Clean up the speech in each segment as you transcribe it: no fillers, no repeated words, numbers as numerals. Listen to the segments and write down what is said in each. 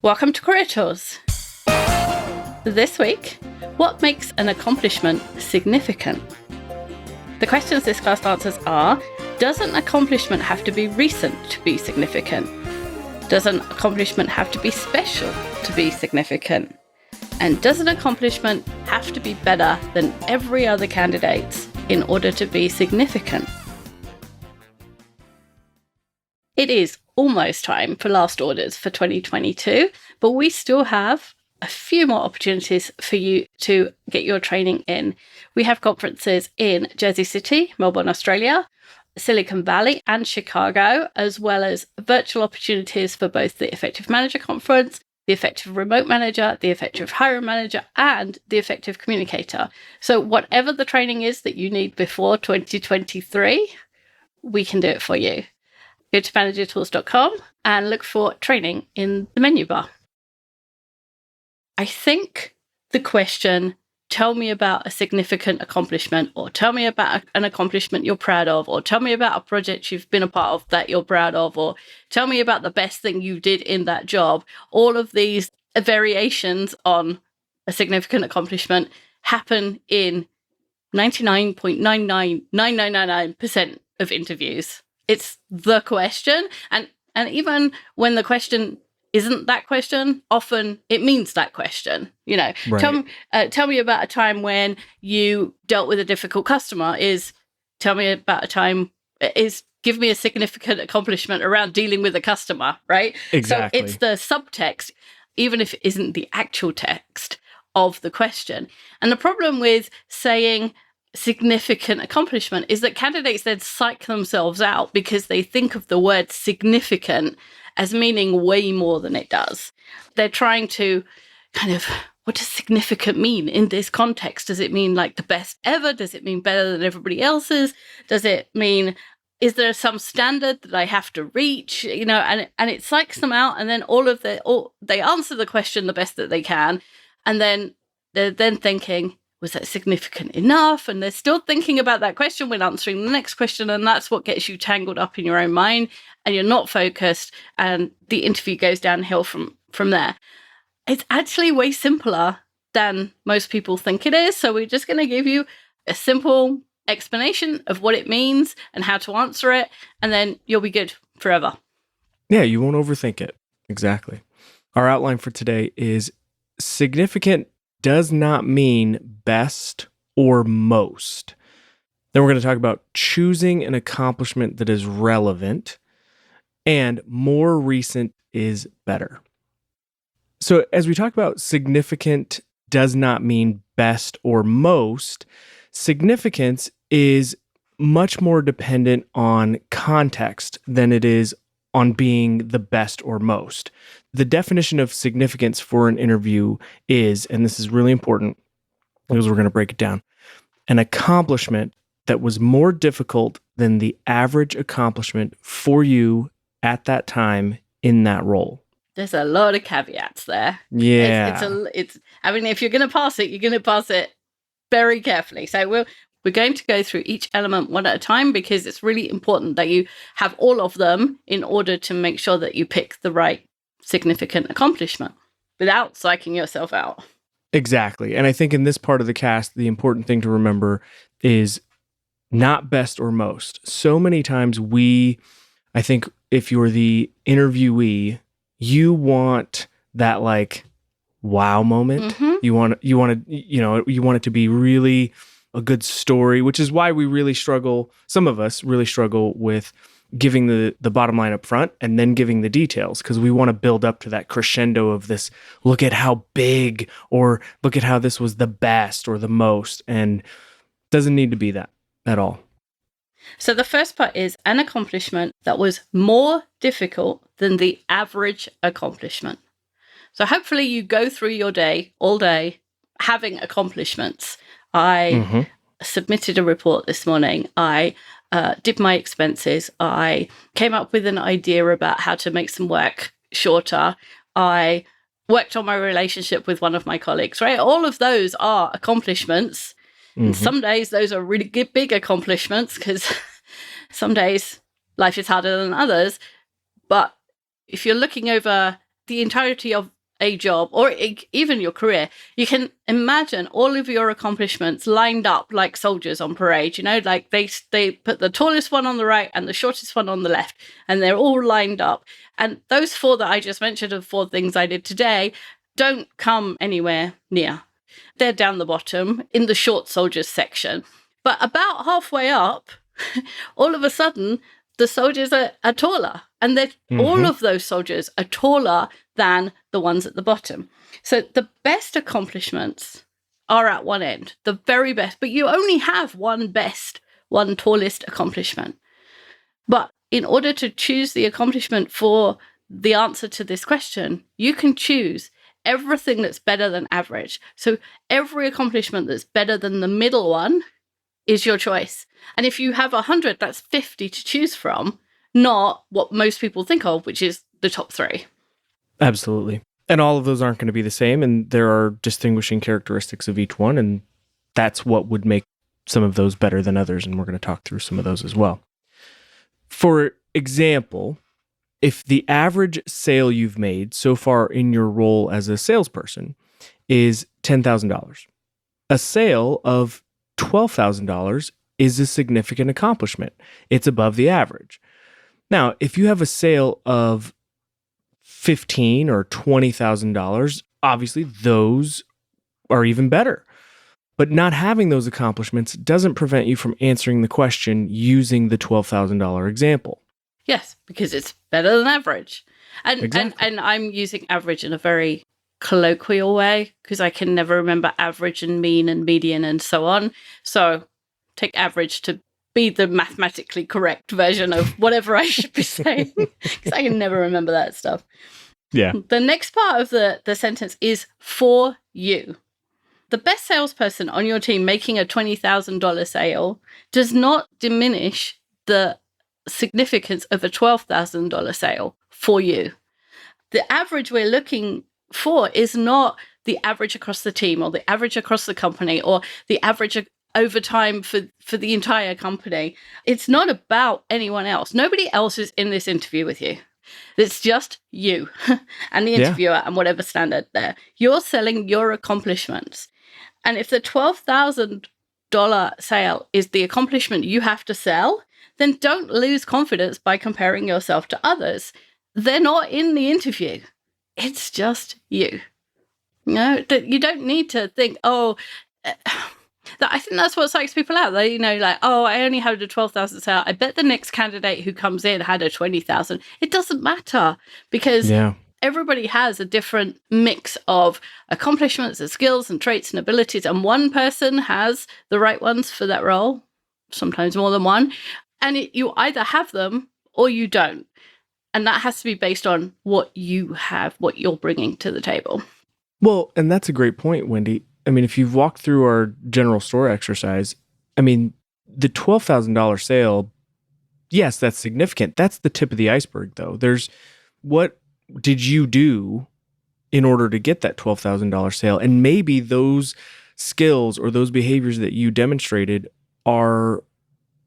Welcome to Career Tools. This week, what makes an accomplishment significant? The questions this cast answers are: does an accomplishment have to be recent to be significant? Does an accomplishment have to be special to be significant? And does an accomplishment have to be better than every other candidate's in order to be significant? It is almost time for last orders for 2022, but we still have a few more opportunities for you to get your training in. We have conferences in Jersey City, Melbourne, Australia, Silicon Valley and Chicago, as well as virtual opportunities for both the Effective Manager Conference, the Effective Remote Manager, the Effective Hiring Manager, and the Effective Communicator. So whatever the training is that you need before 2023, we can do it for you. Go to managertools.com and look for training in the menu bar. I think the question, tell me about a significant accomplishment, or tell me about an accomplishment you're proud of, or tell me about a project you've been a part of that you're proud of, or tell me about the best thing you did in that job. All of these variations on a significant accomplishment happen in 99.99999% of interviews. It's the question. And even when the question isn't that question, often it means that question. You know, Right. tell me about a time when you dealt with a difficult customer. Tell me about a time, give me a significant accomplishment around dealing with a customer, right? Exactly. So it's the subtext, even if it isn't the actual text of the question. And the problem with saying significant accomplishment is that candidates then psych themselves out because they think of the word significant as meaning way more than it does. They're trying to what does significant mean in this context? Does it mean like the best ever? Does it mean better than everybody else's? Does it mean, is there some standard that I have to reach? You know, and it psychs them out, and then they answer the question the best that they can, and then they're then thinking, was that significant enough? And they're still thinking about that question when answering the next question. And that's what gets you tangled up in your own mind, and you're not focused, and the interview goes downhill from there. It's actually way simpler than most people think it is. So we're just going to give you a simple explanation of what it means and how to answer it. And then you'll be good forever. Yeah, you won't overthink it. Exactly. Our outline for today is: significant does not mean best or most. Then we're going to talk about choosing an accomplishment that is relevant, and more recent is better. So as we talk about significant does not mean best or most, significance is much more dependent on context than it is on being the best or most. The definition of significance for an interview is, and this is really important because we're going to break it down, an accomplishment that was more difficult than the average accomplishment for you at that time in that role. There's a lot of caveats there. Yeah. If you're going to pass it, you're going to pass it very carefully. So we're going to go through each element one at a time, because it's really important that you have all of them in order to make sure that you pick the right significant accomplishment without psyching yourself out. Exactly. And I think in this part of the cast, the important thing to remember is not best or most. So many times I think if you're the interviewee, you want that like wow moment. Mm-hmm. You want it to be really a good story, which is why we really struggle. Some of us really struggle with giving the bottom line up front and then giving the details, because we want to build up to that crescendo of this, look at how big, or look at how this was the best or the most, and it doesn't need to be that at all. So the first part is an accomplishment that was more difficult than the average accomplishment. So hopefully you go through your day, all day, having accomplishments. I submitted a report this morning. I did my expenses. I came up with an idea about how to make some work shorter. I worked on my relationship with one of my colleagues, right? All of those are accomplishments. And some days those are really big accomplishments, because some days life is harder than others. But if you're looking over the entirety of a job or even your career, you can imagine all of your accomplishments lined up like soldiers on parade. Like they put the tallest one on the right and the shortest one on the left, and they're all lined up. And those 4 that I just mentioned are 4 things I did today don't come anywhere near. They're down the bottom in the short soldiers section. But about halfway up, all of a sudden, the soldiers are taller. And all of those soldiers are taller than the ones at the bottom. So the best accomplishments are at one end, the very best. But you only have one tallest accomplishment. But in order to choose the accomplishment for the answer to this question, you can choose everything that's better than average. So every accomplishment that's better than the middle one is your choice. And if you have 100, that's 50 to choose from, not what most people think of, which is the top 3. Absolutely. And all of those aren't going to be the same. And there are distinguishing characteristics of each one. And that's what would make some of those better than others. And we're going to talk through some of those as well. For example, if the average sale you've made so far in your role as a salesperson is $10,000, a sale of $12,000 is a significant accomplishment. It's above the average. Now, if you have a sale of $15,000 or $20,000, obviously those are even better. But not having those accomplishments doesn't prevent you from answering the question using the $12,000 example. Yes, because it's better than average. And Exactly. and I'm using average in a very colloquial way because I can never remember average and mean and median and so on. So take average to be the mathematically correct version of whatever I should be saying because I can never remember that stuff. Yeah. The next part of the sentence is for you. The best salesperson on your team making a $20,000 sale does not diminish the significance of a $12,000 sale for you. The average we're looking for is not the average across the team or the average across the company or the average over time for the entire company. It's not about anyone else. Nobody else is in this interview with you. It's just you and the interviewer and whatever standard there. You're selling your accomplishments. And if the $12,000 sale is the accomplishment you have to sell, then don't lose confidence by comparing yourself to others. They're not in the interview. It's just you. You don't need to think, I think that's what psychs people out. They, I only had a 12,000 sale. I bet the next candidate who comes in had a 20,000. It doesn't matter because everybody has a different mix of accomplishments and skills and traits and abilities. And one person has the right ones for that role, sometimes more than one. And you either have them or you don't. And that has to be based on what you have, what you're bringing to the table. Well, and that's a great point, Wendy. I mean, if you've walked through our general store exercise, the $12,000 sale, yes, that's significant. That's the tip of the iceberg, though. There's what did you do in order to get that $12,000 sale? And maybe those skills or those behaviors that you demonstrated are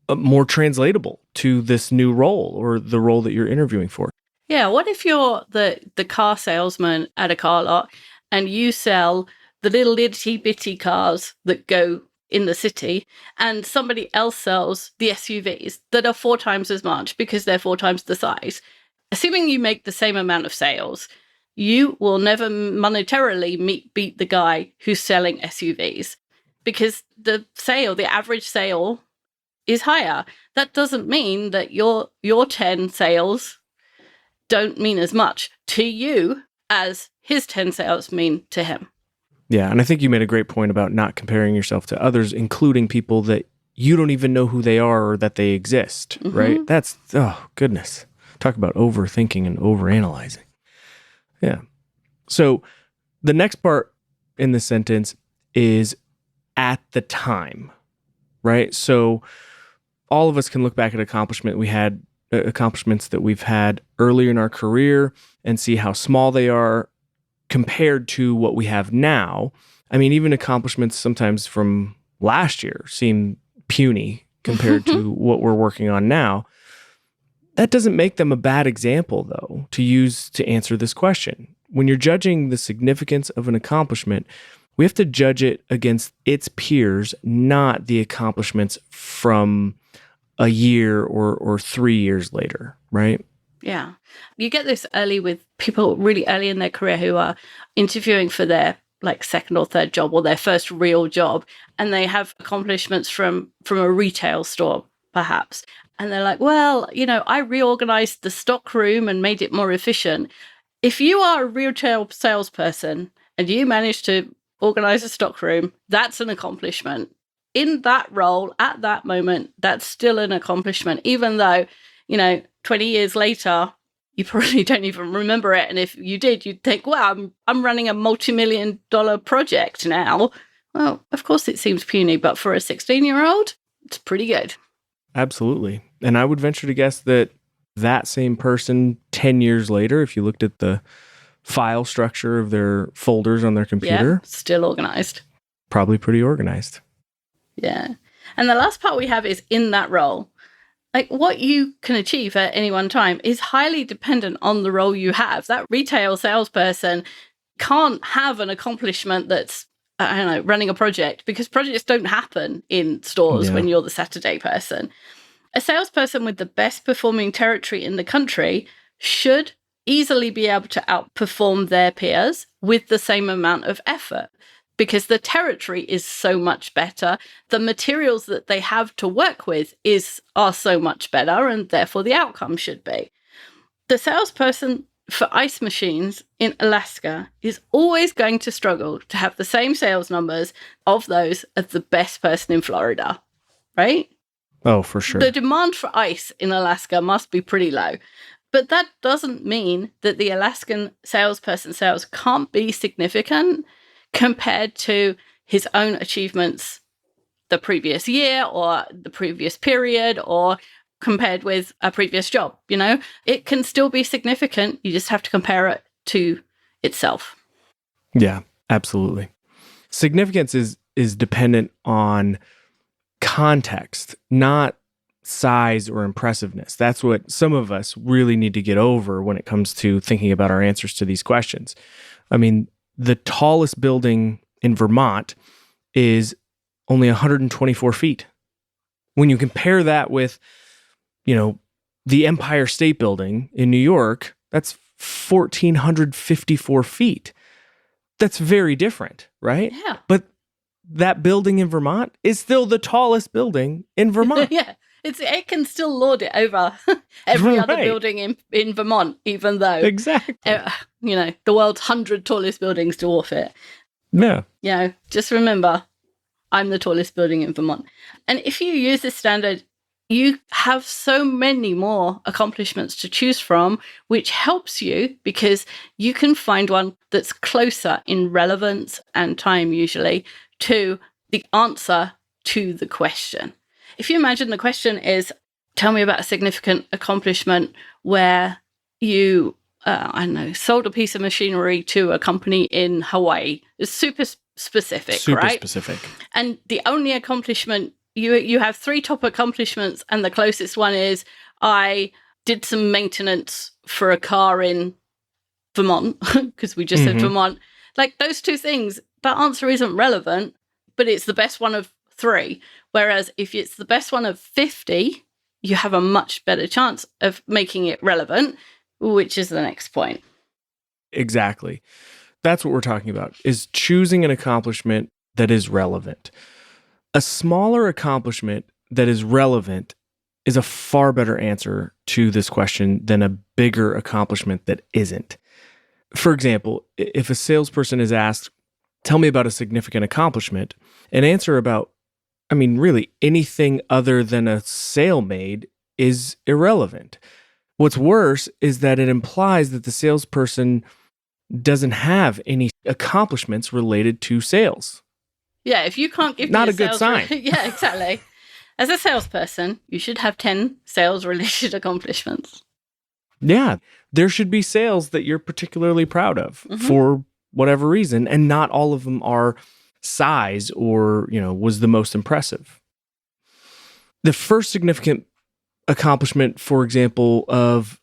more translatable to this new role or the role that you're interviewing for. Yeah, what if you're the car salesman at a car lot and you sell the little itty bitty cars that go in the city and somebody else sells the SUVs that are 4 times as much because they're 4 times the size? Assuming you make the same amount of sales, you will never monetarily beat the guy who's selling SUVs because the average sale is higher. That doesn't mean that your 10 sales don't mean as much to you as his 10 sales mean to him. Yeah, and I think you made a great point about not comparing yourself to others, including people that you don't even know who they are or that they exist, right? That's, oh, goodness. Talk about overthinking and overanalyzing. Yeah. So the next part in the sentence is at the time, right? So all of us can look back at accomplishments that we've had earlier in our career and see how small they are compared to what we have now. I mean, even accomplishments sometimes from last year seem puny compared to what we're working on now. That doesn't make them a bad example, though, to use to answer this question. when you're judging the significance of an accomplishment, we have to judge it against its peers, not the accomplishments from a year or 3 years later, right? Yeah. You get this early with people really early in their career who are interviewing for their like second or third job or their first real job, and they have accomplishments from a retail store, perhaps. And they're like, well, I reorganized the stock room and made it more efficient. If you are a retail salesperson and you manage to organize a stock room, that's an accomplishment. In that role, at that moment, that's still an accomplishment, even though, 20 years later, you probably don't even remember it. And if you did, you'd think, wow, I'm running a multi-million-dollar project now. Well, of course it seems puny, but for a 16-year-old, it's pretty good. Absolutely. And I would venture to guess that same person 10 years later, if you looked at the file structure of their folders on their computer, still organized. Probably pretty organized. Yeah. And the last part we have is in that role. Like what you can achieve at any one time is highly dependent on the role you have. That retail salesperson can't have an accomplishment that's, running a project, because projects don't happen in stores when you're the Saturday person. A salesperson with the best performing territory in the country should easily be able to outperform their peers with the same amount of effort, because the territory is so much better. The materials that they have to work with are so much better, and therefore the outcome should be. The salesperson for ice machines in Alaska is always going to struggle to have the same sales numbers of those as the best person in Florida, right? Oh, for sure. The demand for ice in Alaska must be pretty low. But that doesn't mean that the Alaskan salesperson's sales can't be significant compared to his own achievements the previous year or the previous period, or compared with a previous job. It can still be significant. You just have to compare it to itself. Yeah, absolutely. Significance is dependent on context, not size or impressiveness. That's what some of us really need to get over when it comes to thinking about our answers to these questions. I mean, the tallest building in Vermont is only 124 feet. When you compare that with, the Empire State Building in New York, that's 1,454 feet. That's very different, right? Yeah. But that building in Vermont is still the tallest building in Vermont. Yeah. It can still lord it over every other building in Vermont, even though exactly, the world's 100 tallest buildings dwarf it. Yeah. Just remember, I'm the tallest building in Vermont. And if you use this standard, you have so many more accomplishments to choose from, which helps you because you can find one that's closer in relevance and time, usually, to the answer to the question. If you imagine the question is, tell me about a significant accomplishment where you, sold a piece of machinery to a company in Hawaii. It's super specific, right? Super specific. And the only accomplishment, you have 3 top accomplishments, and the closest one is, I did some maintenance for a car in Vermont, because we just said Vermont. Like those 2 things, that answer isn't relevant, but it's the best one of 3. Whereas if it's the best one of 50, you have a much better chance of making it relevant, which is the next point. Exactly. That's what we're talking about, is choosing an accomplishment that is relevant. A smaller accomplishment that is relevant is a far better answer to this question than a bigger accomplishment that isn't. For example, if a salesperson is asked, tell me about a significant accomplishment, an answer about, really anything other than a sale made is irrelevant. What's worse is that it implies that the salesperson doesn't have any accomplishments related to sales. Yeah, if you can't give not a good sign. Yeah, exactly. As a salesperson, you should have 10 sales-related accomplishments. Yeah, there should be sales that you're particularly proud of for whatever reason, and not all of them are size or, was the most impressive. The first significant accomplishment, for example, of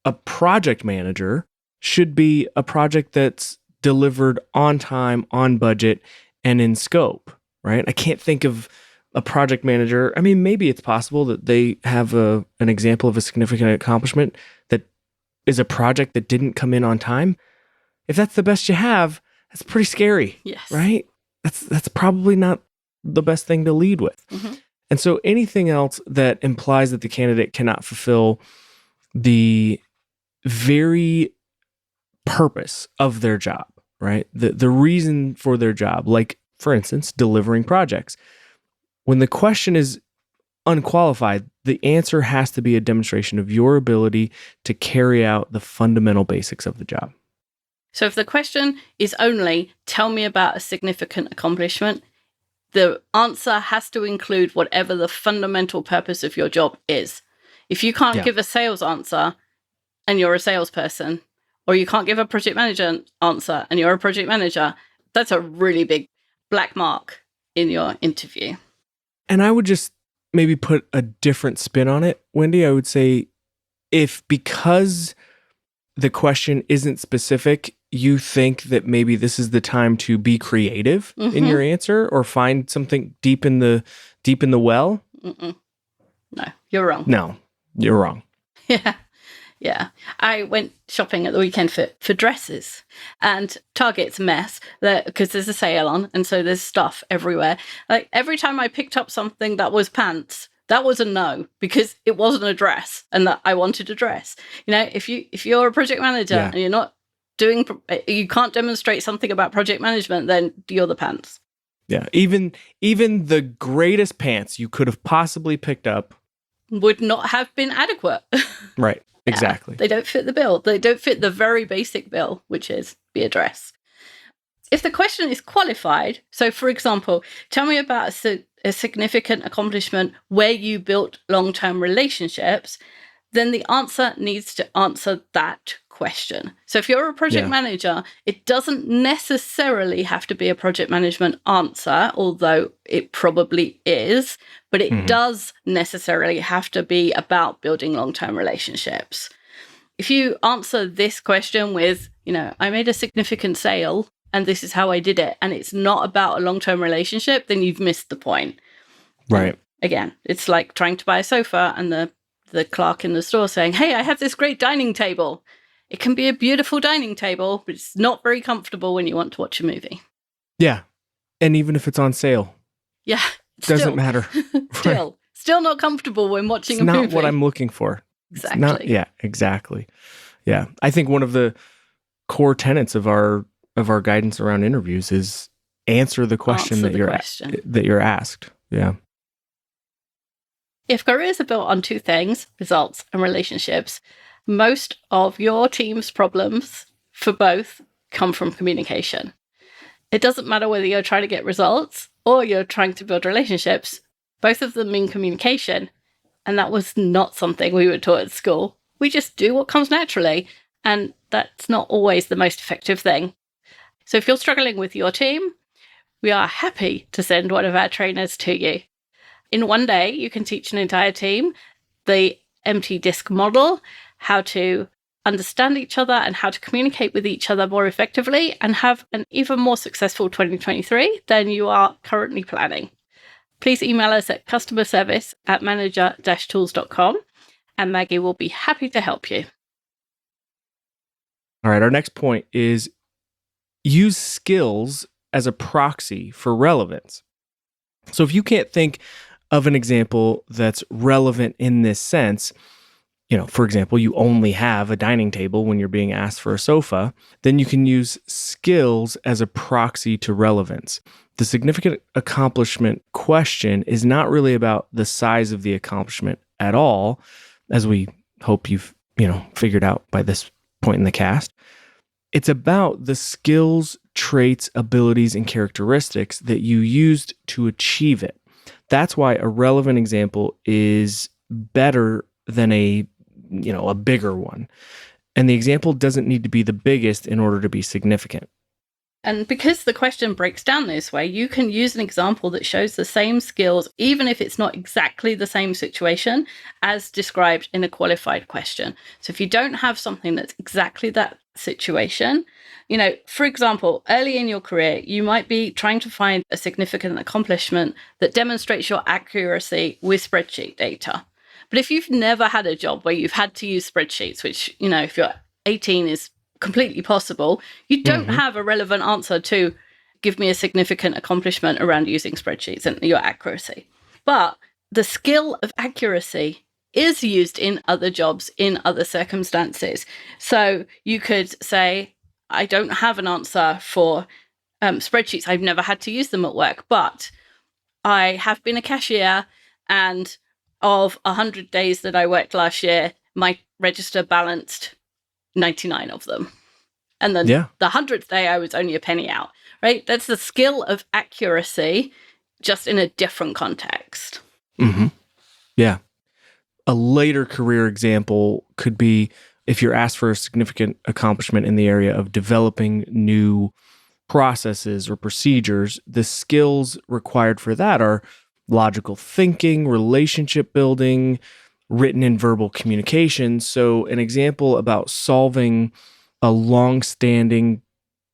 a project manager should be a project that's delivered on time, on budget, and in scope, right? I can't think of a project manager. I mean, maybe it's possible that they have an example of a significant accomplishment that is a project that didn't come in on time. If that's the best you have, that's pretty scary, Yes. right? That's probably not the best thing to lead with. Mm-hmm. And so anything else that implies that the candidate cannot fulfill the very purpose of their job, right? The reason for their job, like, for instance, delivering projects. When the question is unqualified, the answer has to be a demonstration of your ability to carry out the fundamental basics of the job. So if the question is only, tell me about a significant accomplishment, the answer has to include whatever the fundamental purpose of your job is. If you can't give a sales answer and you're a salesperson, or you can't give a project manager answer and you're a project manager, that's a really big black mark in your interview. And I would just maybe put a different spin on it, Wendy. I would say if because the question isn't specific, you think that maybe this is the time to be creative in your answer or find something deep in the well. Mm-mm. No, you're wrong. No, you're wrong. Yeah. I went shopping at the weekend for dresses, and Target's a mess because there's a sale on, and so there's stuff everywhere. Like every time I picked up something that was pants, that was a no, because it wasn't a dress and that I wanted a dress. You know, if you're a project manager and you're not you can't demonstrate something about project management, then you're the pants. Yeah. Even the greatest pants you could have possibly picked up would not have been adequate. Right. Exactly. They don't fit the bill. They don't fit the very basic bill, which is be a dress. If the question is qualified, so for example, tell me about a significant accomplishment where you built long-term relationships, then the answer needs to answer that question. So if you're a project manager, it doesn't necessarily have to be a project management answer, although it probably is, but it does necessarily have to be about building long-term relationships. If you answer this question with, I made a significant sale and this is how I did it, and it's not about a long-term relationship, then you've missed the point. Right. And again, it's like trying to buy a sofa and the clerk in the store saying, hey, I have this great dining table. It can be a beautiful dining table, but it's not very comfortable when you want to watch a movie. Yeah. And even if it's on sale. Yeah. It doesn't matter. Still not comfortable when watching a movie. It's not what I'm looking for. Exactly. Exactly. Yeah. I think one of the core tenets of our guidance around interviews is answer the question that you're asked. Yeah. If careers are built on two things, results and relationships, most of your team's problems for both come from communication. It doesn't matter whether you're trying to get results or you're trying to build relationships. Both of them mean communication. And that was not something we were taught at school. We just do what comes naturally. And that's not always the most effective thing. So if you're struggling with your team, we are happy to send one of our trainers to you. In one day, you can teach an entire team the empty disc model, how to understand each other and how to communicate with each other more effectively, and have an even more successful 2023 than you are currently planning. Please email us at customerservice@manager-tools.com and Maggie will be happy to help you. All right, our next point is use skills as a proxy for relevance. So if you can't think of an example that's relevant in this sense, for example, you only have a dining table when you're being asked for a sofa, then you can use skills as a proxy to relevance. The significant accomplishment question is not really about the size of the accomplishment at all, as we hope you've, figured out by this point in the cast. It's about the skills, traits, abilities, and characteristics that you used to achieve it. That's why a relevant example is better than a bigger one. And the example doesn't need to be the biggest in order to be significant. And because the question breaks down this way, you can use an example that shows the same skills, even if it's not exactly the same situation as described in a qualified question. So if you don't have something that's exactly that situation, for example, early in your career, you might be trying to find a significant accomplishment that demonstrates your accuracy with spreadsheet data. But if you've never had a job where you've had to use spreadsheets, which, if you're 18 is completely possible, you don't have a relevant answer to give me a significant accomplishment around using spreadsheets and your accuracy. But the skill of accuracy is used in other jobs, in other circumstances. So you could say, I don't have an answer for spreadsheets. I've never had to use them at work, but I have been a cashier, and of 100 days that I worked last year, my register balanced 99 of them. And then the 100th day, I was only a penny out, right? That's the skill of accuracy, just in a different context. Yeah. A later career example could be if you're asked for a significant accomplishment in the area of developing new processes or procedures, the skills required for that are logical thinking, relationship building, written and verbal communication. So an example about solving a long-standing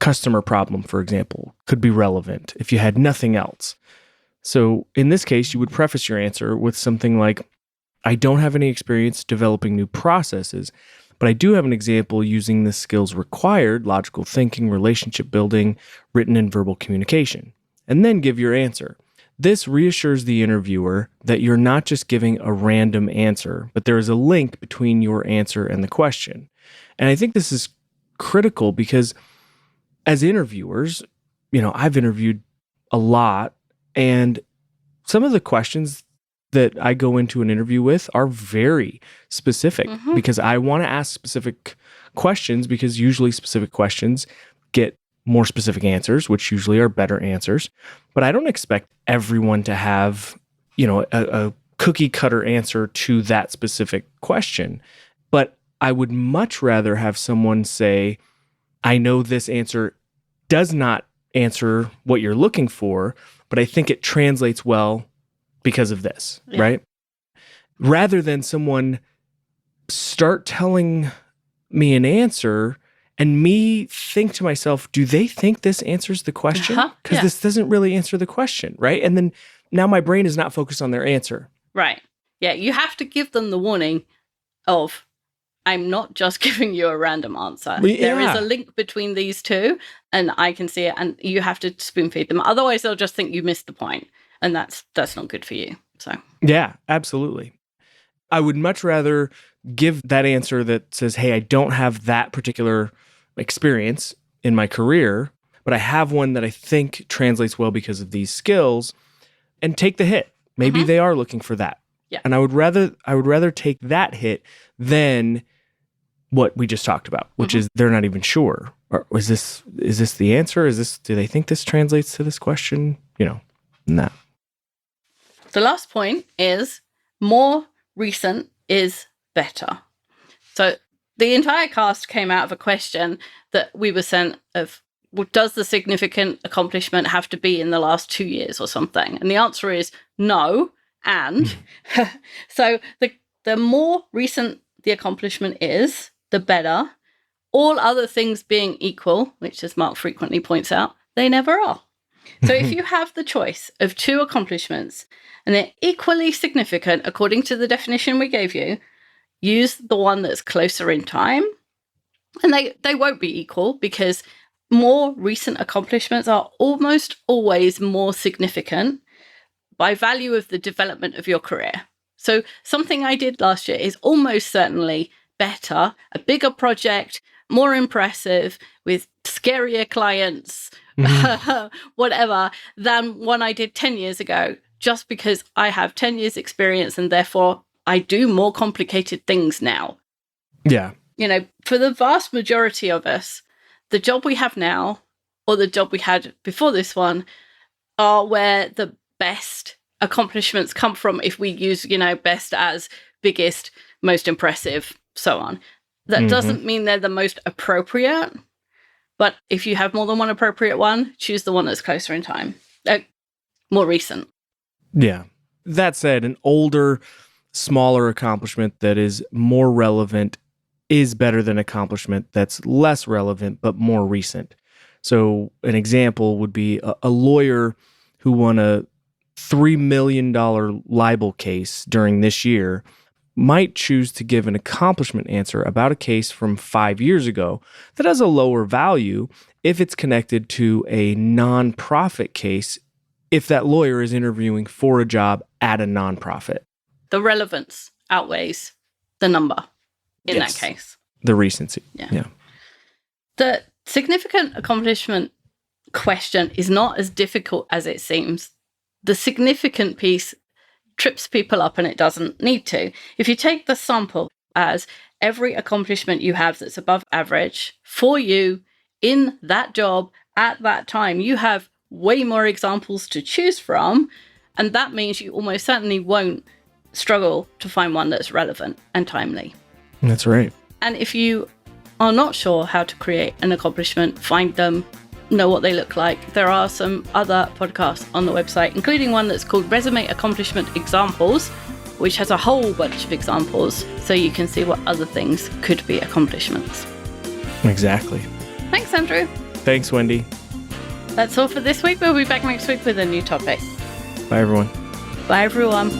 customer problem, for example, could be relevant if you had nothing else. So in this case, you would preface your answer with something like, I don't have any experience developing new processes, but I do have an example using the skills required, logical thinking, relationship building, written and verbal communication, and then give your answer. This reassures the interviewer that you're not just giving a random answer, but there is a link between your answer and the question. And I think this is critical because as interviewers, I've interviewed a lot, and some of the questions that I go into an interview with are very specific because I want to ask specific questions, because usually specific questions get more specific answers, which usually are better answers. But I don't expect everyone to have, a cookie cutter answer to that specific question. But I would much rather have someone say, I know this answer does not answer what you're looking for, but I think it translates well because of this, right? Rather than someone start telling me an answer and me think to myself, do they think this answers the question? Because this doesn't really answer the question, right? And then now my brain is not focused on their answer. Right. Yeah, you have to give them the warning of, I'm not just giving you a random answer. There is a link between these two, and I can see it, and you have to spoon feed them. Otherwise, they'll just think you missed the point, and that's not good for you. So yeah, absolutely. I would much rather give that answer that says, hey, I don't have that particular experience in my career, but I have one that I think translates well because of these skills, and take the hit. Maybe they are looking for that. Yeah. And I would rather take that hit than what we just talked about, which is they're not even sure. Or is this the answer? Do they think this translates to this question? No. The last point is more recent is better. So the entire cast came out of a question that we were sent of, well, does the significant accomplishment have to be in the last 2 years or something? And the answer is no. And so the more recent the accomplishment is, the better. All other things being equal, which as Mark frequently points out, they never are. So if you have the choice of 2 accomplishments and they're equally significant according to the definition we gave you, use the one that's closer in time. And they won't be equal, because more recent accomplishments are almost always more significant by value of the development of your career. So something I did last year is almost certainly better, a bigger project, more impressive, with scarier clients, whatever, than one I did 10 years ago, just because I have 10 years experience and therefore I do more complicated things now. Yeah. For the vast majority of us, the job we have now or the job we had before this one are where the best accomplishments come from, if we use, best as biggest, most impressive, so on. That doesn't mean they're the most appropriate, But if you have more than one appropriate one, choose the one that's closer in time, more recent. Yeah. That said, an older, smaller accomplishment that is more relevant is better than accomplishment that's less relevant but more recent. So an example would be a lawyer who won a $3 million libel case during this year might choose to give an accomplishment answer about a case from 5 years ago that has a lower value if it's connected to a nonprofit case if that lawyer is interviewing for a job at a nonprofit. The relevance outweighs the number in that case. The recency. Yeah. The significant accomplishment question is not as difficult as it seems. The significant piece trips people up and it doesn't need to. If you take the sample as every accomplishment you have that's above average for you in that job at that time, you have way more examples to choose from. And that means you almost certainly won't struggle to find one that's relevant and timely. That's right. And if you are not sure how to create an accomplishment, find them, know what they look like, there are some other podcasts on the website, including one that's called Resume Accomplishment Examples, which has a whole bunch of examples so you can see what other things could be accomplishments. Exactly. Thanks, Andrew. Thanks, Wendy. That's all for this week. We'll be back next week with a new topic. Bye, everyone. Bye, everyone.